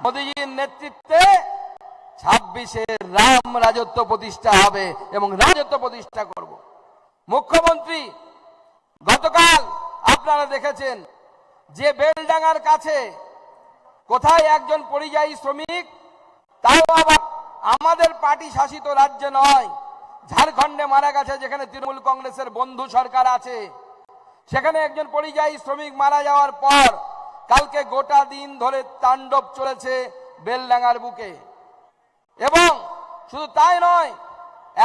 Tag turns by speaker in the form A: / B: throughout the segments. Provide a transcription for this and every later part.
A: মোদীজির নেতৃত্বে 26-এ রাম রাজত্ব প্রতিষ্ঠা হবে এবং রাজত্ব প্রতিষ্ঠা করব। মুখ্যমন্ত্রী গতকাল আপনারা দেখেছেন যে বেলডাঙ্গার কাছে কোথায় একজন পরিযায়ী শ্রমিক, তাও আবার আমাদের পার্টি শাসিত রাজ্য নয়, ঝাড়খণ্ডে মারা গেছে, যেখানে তৃণমূল কংগ্রেসের বন্ধু সরকার আছে, সেখানে একজন পরিযায়ী শ্রমিক মারা যাওয়ার পর কালকে গোটা দিন ধরে তাণ্ডব চলেছে বেলডাঙ্গার বুকে। এবং শুধু তাই নয়,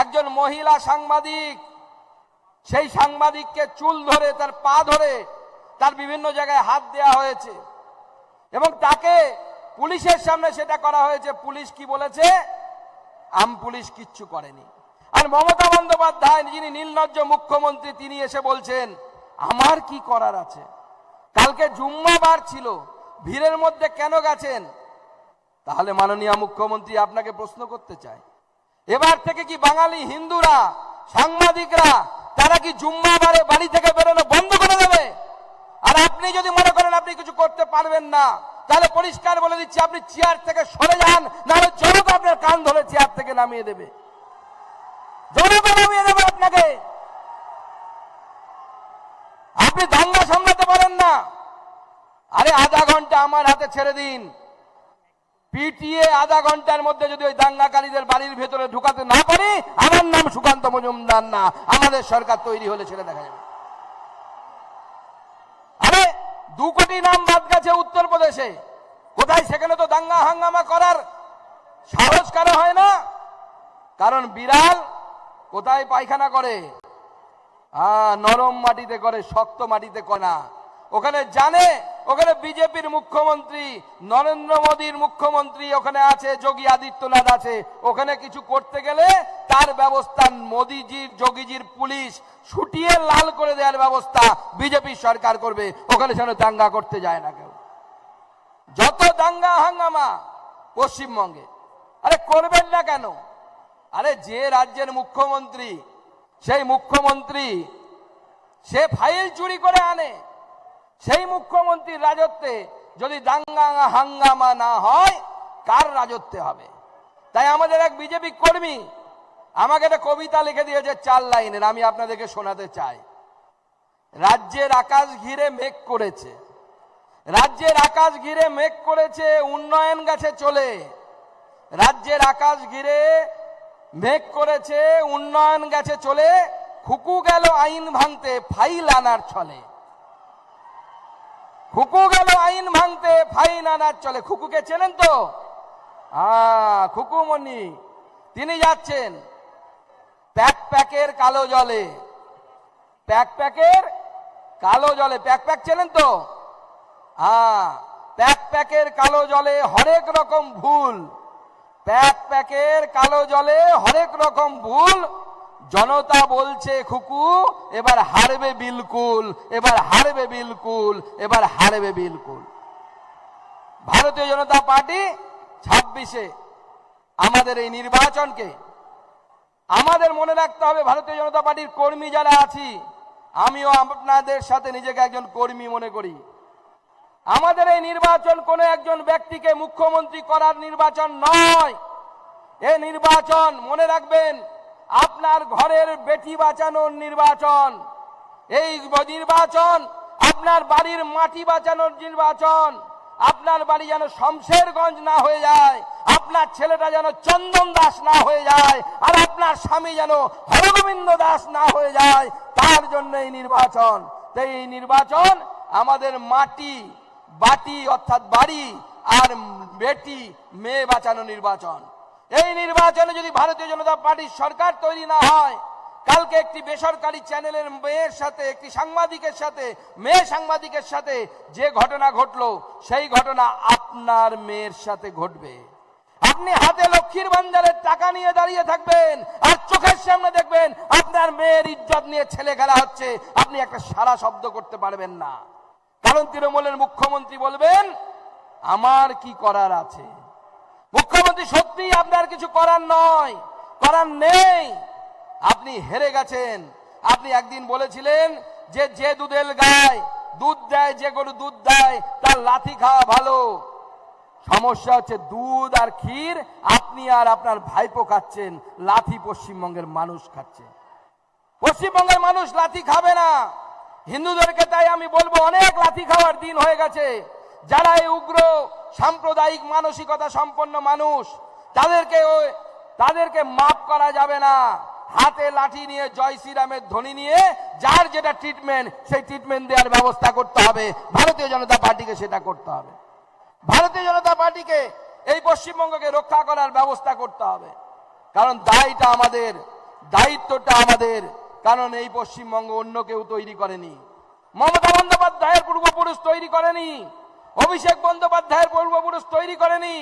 A: একজন মহিলা সাংবাদিক, সেই সাংবাদিককে চুল ধরে, তার পা ধরে, তার বিভিন্ন জায়গায় হাত দেওয়া হয়েছে এবং তাকে পুলিশের সামনে সেটা করা হয়েছে। পুলিশ কি বলেছে? পুলিশ কিচ্ছু করেনি। আর মমতা বন্দ্যোপাধ্যায়, যিনি নির্লজ্জ মুখ্যমন্ত্রী, তিনি এসে বলছেন আমার কি করার আছে। কালকে জুম্মাবার ছিল, ভিড়ের মধ্যে কেন গেছেন? তাহলে মাননীয় মুখ্যমন্ত্রী, আপনাকে প্রশ্ন করতে চাই, এবার থেকে কি বাঙালি হিন্দুরা, সাংবাদিকরা, তারা কি জুম্মাবারে বাড়ি থেকে বেরোনো বন্ধ করে দেবে? আর আপনি যদি মনে করেন আপনি কিছু করতে পারবেন না, তাহলে পরিষ্কার বলে দিচ্ছি, আপনি চেয়ার থেকে সরে যান, নাহলে জনতা আপনার কান ধরে চেয়ার থেকে নামিয়ে দেবে। জনতা নামিয়ে দেবে আপনাকে। আপনি দাঙ্গা সামলাতে পারেন না। আরে আধা ঘন্টা আমার হাতে ছেড়ে দিন, পিটিয়ে আধা ঘন্টার মধ্যে যদি ওই দাঙ্গাকারীদের বাড়ির ভেতরে ঢুকাতে না পারি, আমার নাম সুকান্ত মজুমদার না, আমাদের সরকার তৈরি হলে ছেড়ে দেখা যাবে। আরে 2 কোটি নাম বাদ গেছে উত্তরপ্রদেশে, কোথায়? সেখানে তো দাঙ্গা হাঙ্গামা করার সাহস কারো হয় না। কারণ বিড়াল কোথায় পায়খানা করে? নরম মাটিতে করে, শক্ত মাটিতে করে না। ওখানে জানে, ওখানে বিজেপির মুখ্যমন্ত্রী, নরেন্দ্র মোদীর মুখ্যমন্ত্রী ওখানে আছে, যোগী আদিত্যনাথ আছে। ওখানে কিছু করতে গেলে তার ব্যবস্থা মোদীজির, যোগীজির পুলিশ ছুটিয়ে লাল করে দেওয়ার ব্যবস্থা বিজেপি সরকার করবে। ওখানে যেন দাঙ্গা করতে যায় না কেউ। যত দাঙ্গা হাঙ্গামা পশ্চিমবঙ্গে, আরে করবেন না কেন? আরে যে রাজ্যের মুখ্যমন্ত্রী, সেই মুখ্যমন্ত্রী সে ফাইল চুরি করে আনে, সেই মুখ্যমন্ত্রীর রাজত্বে যদি দাঙ্গা হাঙ্গামা না হয়, কার রাজত্বে হবে? তাই আমাদের এক বিজেপি কর্মী আমাকে একটা কবিতা লিখে দিয়েছে 4 লাইনের, আমি আপনাদেরকে শোনাতে চাই। রাজ্যের আকাশ ঘিরে মেঘ করেছে, রাজ্যের আকাশ ঘিরে মেঘ করেছে, উন্নয়ন গেছে চলে। রাজ্যের আকাশ ঘিরে মেঘ করেছে, উন্নয়ন গেছে চলে, খুকু গেল আইন ভাঙতে ফাইল আনার ছলে। খুকু গেল আইন ভাঙতে ফাইন আনার চলে। খুকুকে চেনেন তো? খুকুমণি, তিনি যাচ্ছেন প্যাকের কালো জলে, প্যাকের কালো জলে। প্যাক চেনেন তো? প্যাকের কালো জলে হরেক রকম ভুল, প্যাকের কালো জলে হরেক রকম ভুল। জনতা বলছে খুকু এবার হারবে বিলকুল, এবার হারবে বিলকুল, এবার হারবে বিলকুল। ভারতীয় জনতা পার্টি 26-এ আমাদের এই নির্বাচনকে আমাদের মনে রাখতে হবে। ভারতীয় জনতা পার্টির কর্মী যারা আছি, আমিও আপনাদের সাথে নিজেকে একজন কর্মী মনে করি। আমাদের এই নির্বাচন কোনো একজন ব্যক্তিকে মুখ্যমন্ত্রী করার নির্বাচন নয়। এই নির্বাচন মনে রাখবেন, আপনার ঘরের বেটি বাঁচানোর নির্বাচন। এই নির্বাচন আপনার বাড়ির মাটি বাঁচানোর নির্বাচন। আপনার বাড়ি যেন শমশেরগঞ্জ না হয়ে যায়, আপনার ছেলেটা যেন চন্দন দাস না হয়ে যায়, আর আপনার স্বামী যেন হরগোবিন্দ দাস না হয়ে যায়, তার জন্য এই নির্বাচন। তাই এই নির্বাচন আমাদের মাটি বাটি অর্থাৎ বাড়ি আর বেটি মেয়ে বাঁচানো নির্বাচন। এই নির্বাচনে যদি ভারতীয় জনতা পার্টির সরকার তৈরি না হয়, কালকে একটি বেসরকারি চ্যানেলের মেয়ের সাথে, একটি সাংবাদিকের সাথে, মেয়ে সাংবাদিকের সাথে যে ঘটনা ঘটলো, সেই ঘটনা আপনার মেয়ের সাথে ঘটবে। আপনি হাতে লক্ষ্মীর ভান্ডারের টাকা নিয়ে দাঁড়িয়ে থাকবেন আর চোখের সামনে দেখবেন আপনার মেয়ের ইজ্জত নিয়ে ছেলে খেলা হচ্ছে, আপনি একটা সারা শব্দ করতে পারবেন না। কারণ তৃণমূলের মুখ্যমন্ত্রী বলবেন আমার কি করার আছে। মুখ্যমন্ত্রী সত্যিই আপনার কিছু করার নয়, করার নেই। আপনি হেরে গেছেন। আপনি একদিন বলেছিলেন যে দুধেল গায় দুধ দেয়, যে গরু দুধ দেয় তার লাথি খাওয়া ভালো। সমস্যা হচ্ছে দুধ আর ক্ষীর আপনি আর আপনার ভাইপো খাচ্ছেন, লাথি পশ্চিমবঙ্গের মানুষ খাচ্ছে। পশ্চিমবঙ্গের মানুষ লাথি খাবে না। হিন্দুদেরকে তাই আমি বলবো, অনেক লাথি খাওয়ার দিন হয়ে গেছে। যারা এই উগ্র সাম্প্রদায়িক মানসিকতা সম্পন্ন মানুষ, তাদেরকে মাফ করা যাবে না। হাতে লাঠি নিয়ে, জয় শ্রীরামের ধ্বনি নিয়ে যার যেটা ট্রিটমেন্ট, সেই ট্রিটমেন্ট দেওয়ার ব্যবস্থা করতে হবে। ভারতীয় জনতা পার্টিকে সেটা করতে হবে। ভারতীয় জনতা পার্টিকে এই পশ্চিমবঙ্গকে রক্ষা করার ব্যবস্থা করতে হবে। কারণ দায়টা আমাদের, দায়িত্বটা আমাদের। কারণ এই পশ্চিমবঙ্গ অন্য কেউ তৈরি করেনি। মমতা বন্দ্যোপাধ্যায়ের পূর্বপুরুষ তৈরি করেনি, অভিষেক বন্দ্যোপাধ্যায়ের পূর্বপুরুষ তৈরি করেনি।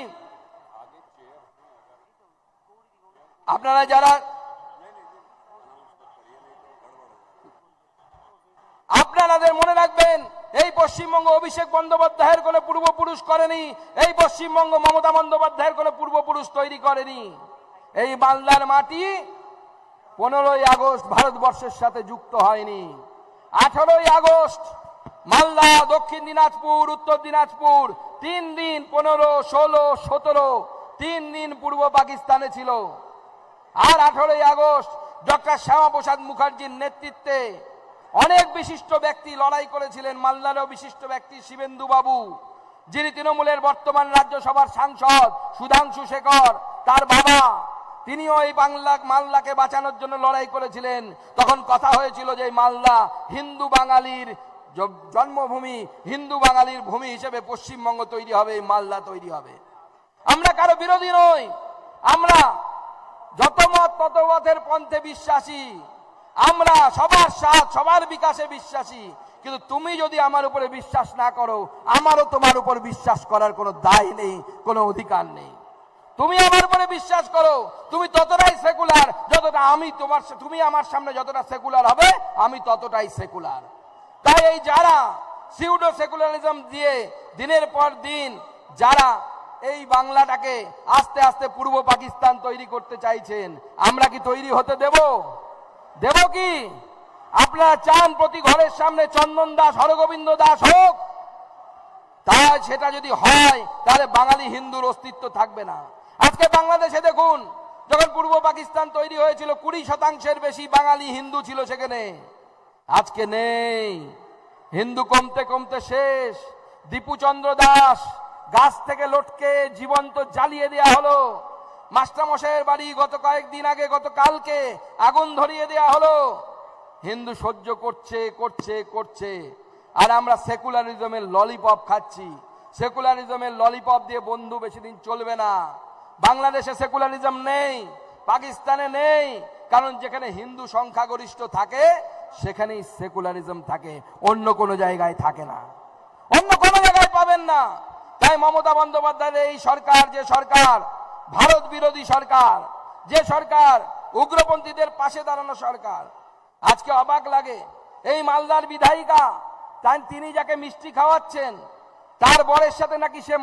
A: আপনারা যারা আপনাদের মনে রাখবেন, এই পশ্চিমবঙ্গ অভিষেক বন্দ্যোপাধ্যায়ের কোন পূর্বপুরুষ করেনি, এই পশ্চিমবঙ্গ মমতা বন্দ্যোপাধ্যায়ের কোন পূর্বপুরুষ তৈরি করেনি। এই মালদার মাটি 15ই আগস্ট ভারতবর্ষের সাথে যুক্ত হয়নি। 18ই আগস্ট মালদা, দক্ষিণ দিনাজপুর, উত্তর দিনাজপুর 3 দিন, 15, 16, 17 3 দিন পূর্ব পাকিস্তানে ছিল। আর 18ই আগস্ট ডক্টর শ্যামাপ্রসাদ মুখার্জির নেতৃত্বে অনেক বিশিষ্ট ব্যক্তি লড়াই করেছিলেন। মালদারও বিশিষ্ট ব্যক্তি শিবেন্দু বাবু, যিনি তৃণমূলের বর্তমান রাজ্যসভার সাংসদ, সুধাংশু শেখর, তার বাবা, তিনিও এই মালদাকে বাঁচানোর জন্য লড়াই করেছিলেন। তখন কথা হয়েছিল যে মালদা হিন্দু বাঙালির জন্মভূমি, হিন্দু বাঙালির ভূমি হিসেবে পশ্চিমবঙ্গ তৈরি হবে, মালদা তৈরি হবে। আমরা কারো বিরোধী নই, আমরা যত মত তত মতের পন্থে বিশ্বাসী, আমরা সবার সাথ, সবার বিকাশে বিশ্বাসী। কিন্তু তুমি যদি আমার উপরে বিশ্বাস না করো, আমারও তোমার উপর বিশ্বাস করার কোনো দায় নেই, কোনো অধিকার নেই। তুমি আমার উপরে বিশ্বাস করো, তুমি ততটাই সেকুলার যতটা আমি তুমি আমার সামনে যতটা সেকুলার হবে, আমি ততটাই সেকুলার। তাই এই যারা সিউডো সেকুলারিজম দিয়ে দিনের পর দিন যারা এই বাংলাটাকে আস্তে আস্তে পূর্ব পাকিস্তান তৈরি করতে চাইছেন, আমরা কি তৈরি হতে দেব? দেব কি? আপনারা চান প্রতি ঘরের সামনে চন্দন দাস, হরগোবিন্দ দাস হোক? তাই সেটা যদি হয়, তাহলে বাঙালি হিন্দুর অস্তিত্ব থাকবে না। আজকে বাংলাদেশে দেখুন, যখন পূর্ব পাকিস্তান তৈরি হয়েছিল 20% বেশি বাঙালি হিন্দু ছিল সেখানে। আজকে নেই, হিন্দু কমতে কমতে শেষ। দীপুচন্দ্র দাস গাছ থেকে লটকে জীবন্ত জ্বালিয়ে দেওয়া হলো। মাস্টারমশাইয়ের বাড়ি গত কয়েকদিন আগে, গতকালকে আগুন ধরিয়ে দেওয়া হলো। হিন্দু সহ্য করছে করছে করছে, আর আমরা সেকুলারিজমের ললিপপ খাচ্ছি। সেকুলারিজমের ললিপপ দিয়ে বন্ধু বেশি দিন চলবে না। বাংলাদেশে সেকুলারিজম নেই, পাকিস্তানে নেই, কারণ যেখানে হিন্দু সংখ্যাগরিষ্ঠ থাকে সেখানেই সেকুলারিজম থাকে, অন্য কোনো জায়গায় থাকে না, অন্য কোনো জায়গায় পাবেন না। তাই মমতা বন্দ্যোপাধ্যায়ের এই সরকার, যে সরকার ভারত বিরোধী সরকার, যে সরকার উগ্রপন্থীদের পাশে দাঁড়ানো সরকার, আজকে অবাক লাগে এই মালদার বিধায়িকা, তাই তিনি যাকে মিষ্টি খাওয়াচ্ছেন তার বরের সাথে নাকি সে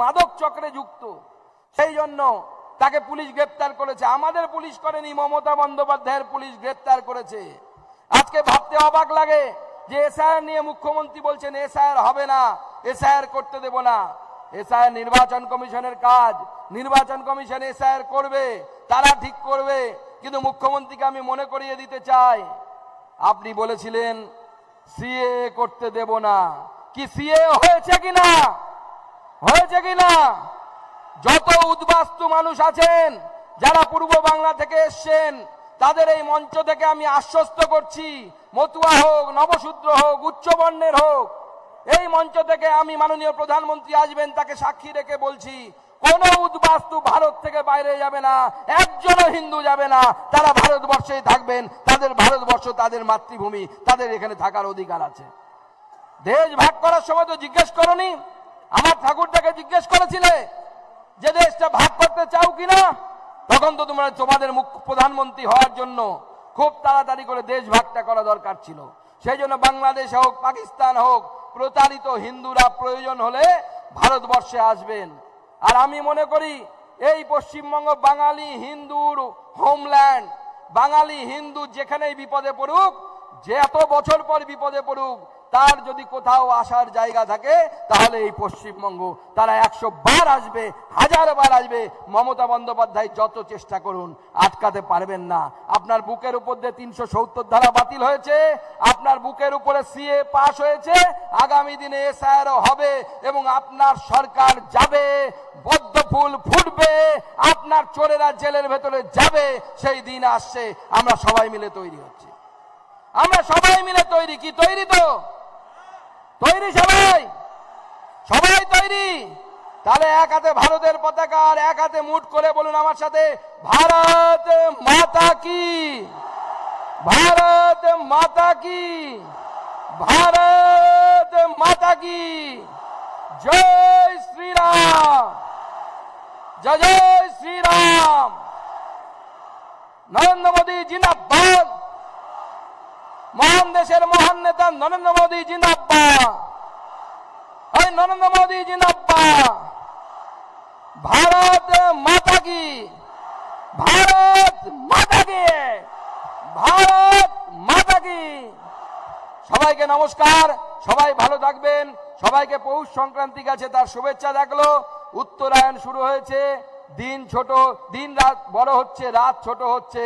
A: মাদক চক্রে যুক্ত, সেই জন্য তাকে পুলিশ গ্রেপ্তার করেছে। আমাদের পুলিশ করেনি, মমতা বন্দ্যোপাধ্যায়ের পুলিশ গ্রেপ্তার করেছে। আজকে ভাবতে অবাক লাগে যে এসআইআর নিয়ে মুখ্যমন্ত্রী বলছেন এসআইআর হবে না, এসআইআর করতে দেব না। এসআইআর নির্বাচন কমিশনের কাজ, নির্বাচন কমিশন এসআইআর করবে, তারা ঠিক করবে। কিন্তু মুখ্যমন্ত্রীকে আমি মনে করিয়ে দিতে চাই, আপনি বলেছিলেন সিএ করতে দেব না, কি সিএ হয়েছে কিনা? হয়েছে কিনা? যত উদ্বাস্তু মানুষ আছেন যারা পূর্ব বাংলা থেকে এসছেন, তাদের এই মঞ্চ থেকে আমি আশ্বস্ত করছি, মতুয়া হোক, নবশূদ্র হোক, উচ্চবর্ণের হোক, এই মঞ্চ থেকে আমি, মাননীয় প্রধানমন্ত্রী আসবেন তাকে সাক্ষী রেখে বলছি, কোন উদ্বাস্তু ভারত থেকে বাইরে যাবে না, একজনও হিন্দু যাবে না, তারা ভারতবর্ষেই থাকবেন। তাদের ভারতবর্ষ তাদের মাতৃভূমি, তাদের এখানে থাকার অধিকার আছে। দেশ ভাগ করার সময় তো জিজ্ঞেস করনি? আমার ঠাকুরটাকে জিজ্ঞেস করেছিলে যে দেশটা ভাগ করতে চাও কিনা? তখন তো তোমাদের প্রধানমন্ত্রী হওয়ার জন্য খুব তাড়াতাড়ি করে দেশ ভাগটা করা দরকার ছিল। সেই জন্য বাংলাদেশ হোক, পাকিস্তান হোক, প্রতারিত হিন্দুরা প্রয়োজন হলে ভারতবর্ষে আসবেন। আর আমি মনে করি এই পশ্চিমবঙ্গ বাঙালি হিন্দুর হোমল্যান্ড। বাঙালি হিন্দু যেখানেই বিপদে পড়ুক, যে এত বছর পর বিপদে পড়ুক, তার যদি কোথাও আসার জায়গা থাকে তাহলে এই পশ্চিমবঙ্গ। তারা 100 বার আসবে, 1000 বার আসবে, মমতা বন্দ্যোপাধ্যায় যত চেষ্টা করুন আটকাতে পারবেন না। আপনার বুকের উপর দিয়ে 370 ধারা বাতিল হয়েছে, আপনার বুকের উপরে সিএ পাস হয়েছে, আগামী দিনে এসআইআর হবে এবং আপনার সরকার যাবে, পদ্ম ফুল ফুটবে, আপনার চোরেরা জেলের ভেতরে যাবে, সেই দিন আসছে। আমরা সবাই মিলে তৈরি হচ্ছি, আমরা সবাই মিলে তৈরি। কি তৈরি? তো তৈরি সবাই, সবাই তৈরি। তাহলে এক হাতে ভারতের পতাকা আর এক হাতে মুঠ করে বলুন আমার সাথে, ভারত মাতা কি, ভারত মাতা কি, ভারত মাতা কি, জয় শ্রীরাম, জয় জয় শ্রীরাম। নরেন্দ্র মোদী জিন্দাবাদ, মহান দেশের মহান নেতা নরেন্দ্র মোদী জিন্দাবাদ, এই নরেন্দ্র মোদী জিন্দাবাদ। ভারত মাতা কি, ভারত মাতা কি, ভারত মাতা কি। সবাইকে নমস্কার, সবাই ভালো থাকবেন। সবাইকে পৌষ সংক্রান্তি গেছে তার শুভেচ্ছা থাকলো। উত্তরায়ণ শুরু হয়েছে, দিন ছোট, দিন রাত বড় হচ্ছে, রাত ছোট হচ্ছে।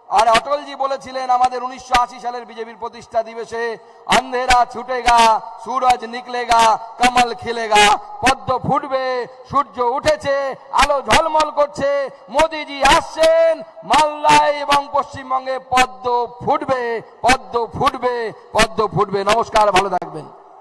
A: আর অটলজি বলেছিলেন আমাদের 1980 সালের বিজেপির প্রতিষ্ঠা দিবসে, अंधेरा छूटेगा, सूरज निकलेगा, कमल खिलेगा। পদ্ম ফুটবে, সূর্য উঠেছে, আলো ঝলমল করছে, মোদিজি আসছেন, মালদায় এবং পশ্চিমবঙ্গে পদ্ম ফুটবে, পদ্ম ফুটবে, পদ্ম ফুটবে। নমস্কার, ভালো থাকবেন।